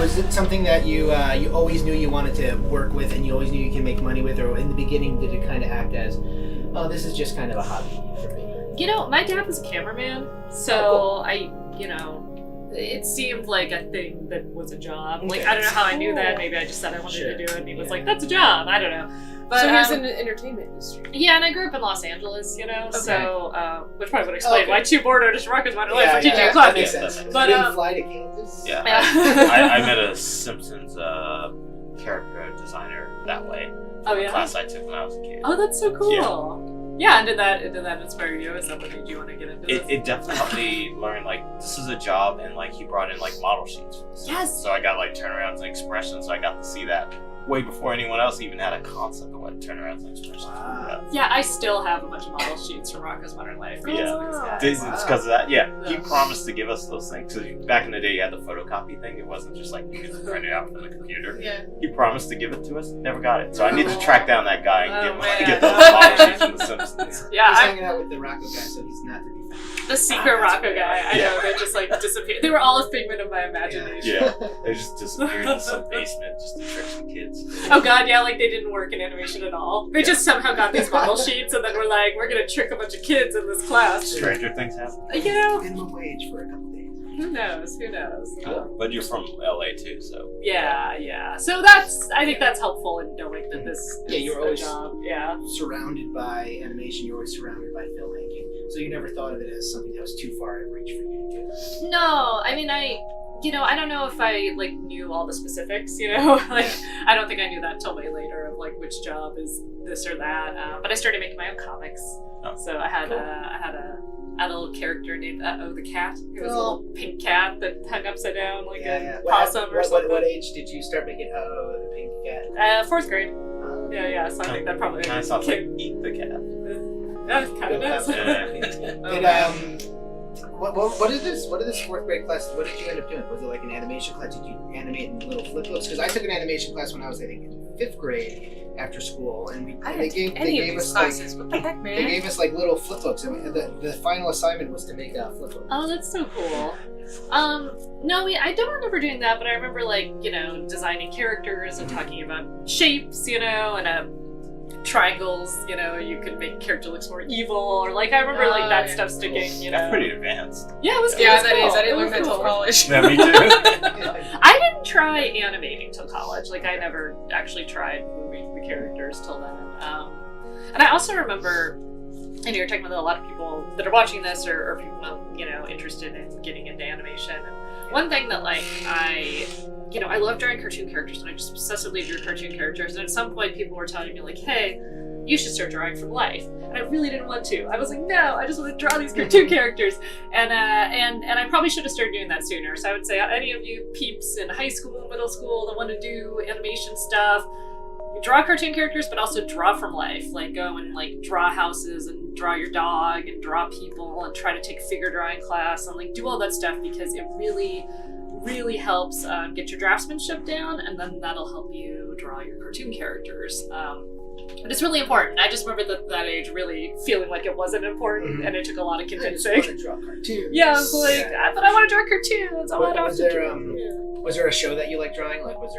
Was it something that you always knew you wanted to work with, and you always knew you can make money with, or in the beginning did it kind of act as, oh, this is just kind of a hobby for me? You know, my dad was a cameraman, so it seemed like a thing that was a job. Okay. Like, I don't know how I knew that. Maybe I just said I wanted to do it, and he was like, that's a job. I don't know. But, so he was in the entertainment industry. Yeah, and I grew up in Los Angeles, you know, Okay. so, which probably would explain why 2 board artists rockers my life for teaching that classes. makes sense. But, you didn't fly to Kansas? Yeah. I met a Simpsons character designer that way. Oh, yeah? Class I took when I was a kid. Oh, that's so cool. Yeah, and did that inspire you? Is that what made you want to get into this? It definitely helped me learn, like, this is a job, and, like, he brought in, like, model sheets for this. Yes! So I got, like, turnarounds and expressions, so I got to see that way before anyone else even had a concept of what turnarounds and expressions were. Yeah, I still have a bunch of model sheets from Rocco's Modern Life. Yeah. These It's guys. because of that, yeah. He Yeah. promised to give us those things. So back in the day, you had the photocopy thing. It wasn't just like you could print it out from the computer. Yeah. He promised to give it to us, never got it. So I need to track down that guy and Oh, man. get those model sheets from The Simpsons. Yeah, He's I- hanging out with the Rocco guy, so he's not to be found. The secret Rocco guy. I know, they just like disappeared. They were all a figment of my imagination. Yeah, they just disappeared in some basement just to trick some kids. Oh god, yeah, like they didn't work in animation at all. They just somehow got these model sheets and then we're like, we're gonna trick a bunch of kids in this class. Stranger things happen. You know, Minimum wage for a couple days. who knows? Who knows? But you're from LA too, so. Yeah. So I think that's helpful in knowing that this Yeah, is you're a always- job. Yeah. Surrounded by animation, you're always surrounded by filmmaking. So you never thought of it as something that was too far out of reach for you to do. No, I mean, I don't know if I like knew all the specifics, you know, like I don't think I knew that till way later of like which job is this or that. But I started making my own comics, so I had a little character named the cat. It was a little pink cat that hung upside down like a possum or something. What age did you start making the pink cat? 4th grade. Yeah. So I think that probably Kind of sounds like Eat the Cat. Yeah, it kind of does. What did this 4th grade class? What did you end up doing? Was it like an animation class? Did you animate in little flip books? Because I took an animation class when I was, I think, in 5th grade after school, and they gave us classes. What the heck, man? They gave us like little flip books, and the final assignment was to make a flip book. Oh, that's so cool. No, I don't remember doing that, but I remember like, you know, designing characters and talking about shapes, you know, and triangles, you know, you could make a character looks more evil, or like I remember like that stuff sticking, you know. That's pretty advanced. Yeah, it was Yeah, it was that cool. is. I didn't It learn was that till cool. college. Yeah, me too. I didn't try animating till college. Like I never actually tried moving the characters till then. And I also remember, and you're talking about a lot of people that are watching this or people, you know, interested in getting into animation. And one thing that like I love drawing cartoon characters, and I just obsessively drew cartoon characters. And at some point, people were telling me like, "Hey, you should start drawing from life." And I really didn't want to. I was like, "No, I just want to draw these cartoon characters." And I probably should have started doing that sooner. So I would say, any of you peeps in high school, middle school that want to do animation stuff, draw cartoon characters, but also draw from life. Like go and like draw houses and draw your dog and draw people and try to take figure drawing class and like do all that stuff, because it really helps get your draftsmanship down, and then that'll help you draw your cartoon characters. But it's really important. I just remember that age really feeling like it wasn't important, and it took a lot of I just convincing. want to draw cartoons. Yeah, I was like, but I want to draw cartoons. I want Was to there draw. was there a show that you liked drawing? Like, did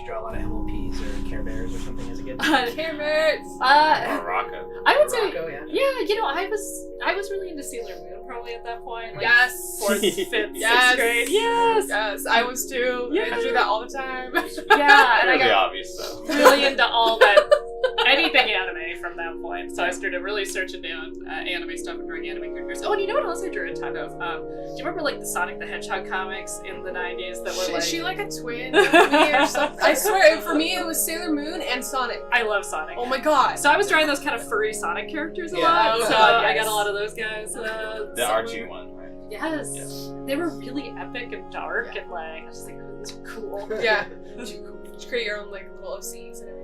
you draw a lot of MLPs or Care Bears or something as a kid? Cameras. Or Rocco. I would say, Rocco, yeah. you know, I was really into Sailor Moon probably at that point. Like Yes. 4th, 5th, Yes. 6th grade. Yes. Yes, I was too. Yeah. I do that all the time. Yeah, and I Really got obvious though. really into all that, anything anime from that point. So I started really searching down anime stuff and drawing anime characters. Oh, and you know what else I drew a ton of? Do you remember like the Sonic the Hedgehog comics in the 90s that were like... Is she like a twin of me or something? I swear, for me it was Sailor Moon and Sonic. I love Sonic. Oh my god. So I was drawing those kind of furry Sonic characters a Yeah. lot. Oh, So God, I yes. got a lot of those guys. The Archie one, right? Yes. Yes. They were really epic and dark and like, I was just like, oh, these are cool. Yeah. Just create your own like little OCs and everything.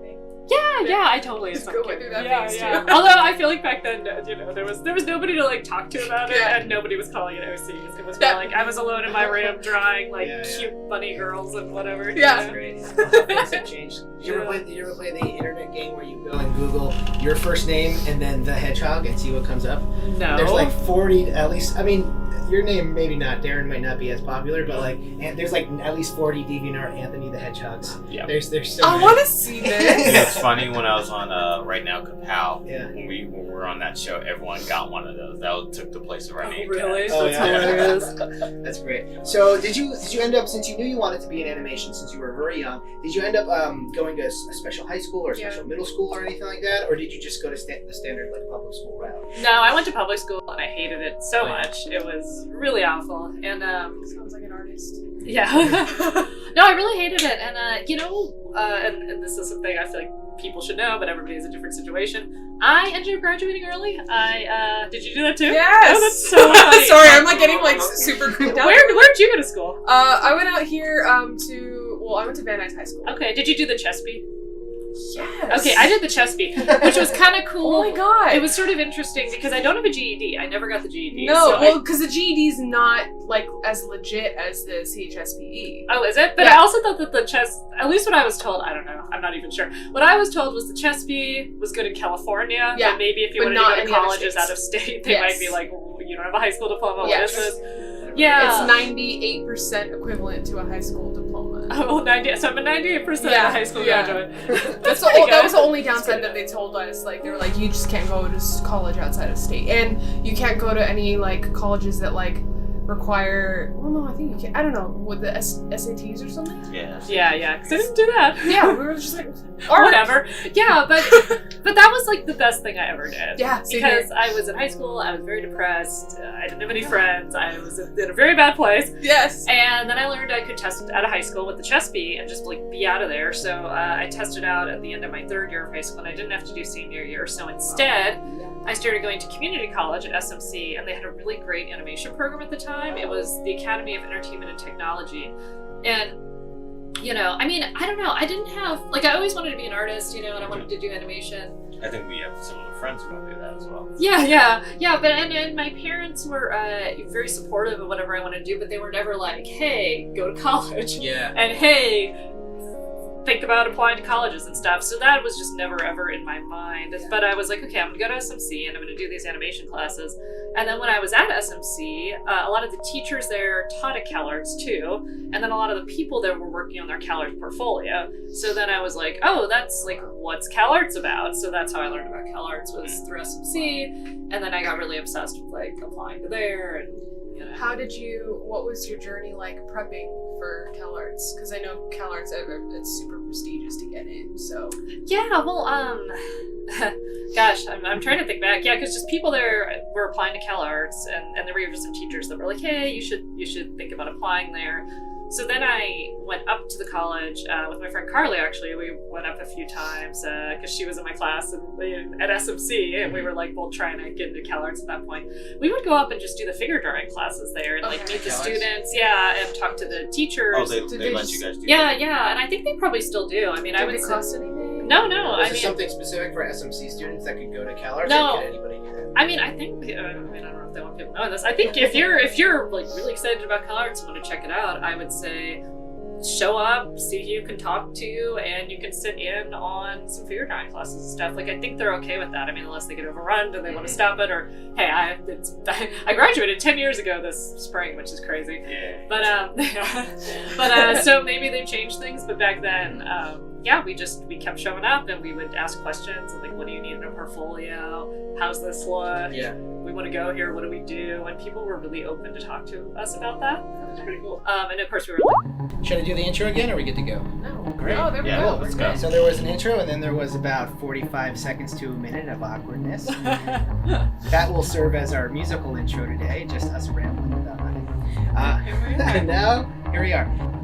Yeah, I totally Just had go some through that yeah, phase, yeah. too. Although I feel like back then, you know, there was nobody to like talk to about it, Yeah. and nobody was calling it OCs. It was more like I was alone in my room drawing like cute bunny girls and whatever. Yeah. you know? Great. Things have changed. Did you ever play the internet game where you go and Google your first name and then the hedgehog and see what comes up? No. There's like 40, at least. I mean, your name maybe not, Daron might not be as popular, but like, and there's like at least 40 DeviantArt Anthony the Hedgehogs. Yeah. There's so I many. want to see this. You know, it's funny when I was on Right Now Kapow. Yeah. When we were on that show, everyone got one of those. That took the place of our name Really? tags. Oh, That's yeah. hilarious. That's great. So did you end up, since you knew you wanted to be in animation since you were very young, did you end up going to a special high school or a special middle school or anything like that, or did you just go to the standard like public school route? No, I went to public school and I hated it so much. It was really awful. And Sounds like an artist. yeah. No, I really hated it. And and this is something I feel like people should know, but everybody has a different situation. I ended up graduating early. Did you do that too? Yes. Oh, that's so funny. Sorry, I'm like getting like super creeped out. Where'd you go to school? I went out here I went to Van Nuys High School. Okay, did you do the Chespy? Yes. Okay, I did the Chespy, which was kind of cool. Oh my god. It was sort of interesting because I don't have a GED. I never got the GED. No, so well, because the GED's not like as legit as the CHSPE. Oh, is it? But Yeah. I also thought that the at least what I was told, I don't know, I'm not even sure. What I was told was the Chespy was good in California, Yeah, but maybe if you but wanted not to go to any other colleges states. out of state, they Yes. might be like, well, you don't have a high school diploma, Yes. what is this? Yeah. It's 98% equivalent to a high school diploma. Oh, 90, so I'm a 98% Yeah, high school yeah. graduate. That was the only downside that they told us. Like, they were like, you just can't go to college outside of state. And you can't go to any, like, colleges that, like, require... Well, no, I think you can. I don't know. With the SATs or something? Yeah. Yeah, because I didn't do that. Yeah, we were just like... Or whatever. Yeah, but that was like the best thing I ever did. Yeah, same because here. I was in high school, I was very depressed, I didn't have any friends, I was in a very bad place. Yes. And then I learned I could test out of high school with the Chespy and just like be out of there. So I tested out at the end of my third year of high school and I didn't have to do senior year. So instead, I started going to community college at SMC and they had a really great animation program at the time. It was the Academy of Entertainment and Technology. And you know, I mean, I don't know. I didn't have, like, I always wanted to be an artist, you know, and I wanted to do animation. I think we have similar friends who want to do that as well. Yeah. But and my parents were very supportive of whatever I wanted to do, but they were never like, hey, go to college. Yeah. And hey, think about applying to colleges and stuff. So that was just never ever in my mind. But I was like, okay, I'm gonna go to SMC and I'm gonna do these animation classes. And then when I was at SMC, a lot of the teachers there taught at CalArts too. And then a lot of the people there were working on their CalArts portfolio. So then I was like, oh, that's like, what's CalArts about? So that's how I learned about CalArts was through SMC. And then I got really obsessed with like applying to there and, you know. What was your journey like prepping for CalArts? Because I know CalArts, it's super prestigious to get in, so. Yeah, well, gosh, I'm trying to think back. Yeah, because just people there were applying to CalArts, and there were even some teachers that were like, hey, you should think about applying there. So then I went up to the college with my friend Carly, actually. We went up a few times because she was in my class at SMC, and we were like both trying to get into CalArts at that point. We would go up and just do the figure drawing classes there and like meet the CalArts? students, and talk to the teachers. Oh, they Did they let just- you guys do that? Yeah, and I think they probably still do. I mean, I Did would it say... cost anything? No, Was I there mean... something specific for SMC students that could go to CalArts? No. Or could anybody do that? I mean, I think, I don't know if they want people knowing this. I think if you're like really excited about CalArts and want to check it out, I would say show up, see who you can talk to, and you can sit in on some figure drawing classes and stuff. Like, I think they're okay with that. I mean, unless they get overrun and they want to stop it, or hey, I graduated 10 years ago this spring, which is crazy. Yeah. But so maybe they've changed things. But back then, we kept showing up and we would ask questions like, what do you need in a portfolio? How's this look? Yeah. We want to go here. What do we do? And people were really open to talk to us about that. It was pretty cool. And of course, we were like, Should I do the intro again, or are we good to go? No. Great. Oh, there we Yeah, go. let's We're go. good. So there was an intro, and then there was about 45 seconds to a minute of awkwardness. That will serve as our musical intro today, just us rambling about nothing. Here we are. Now, here we are.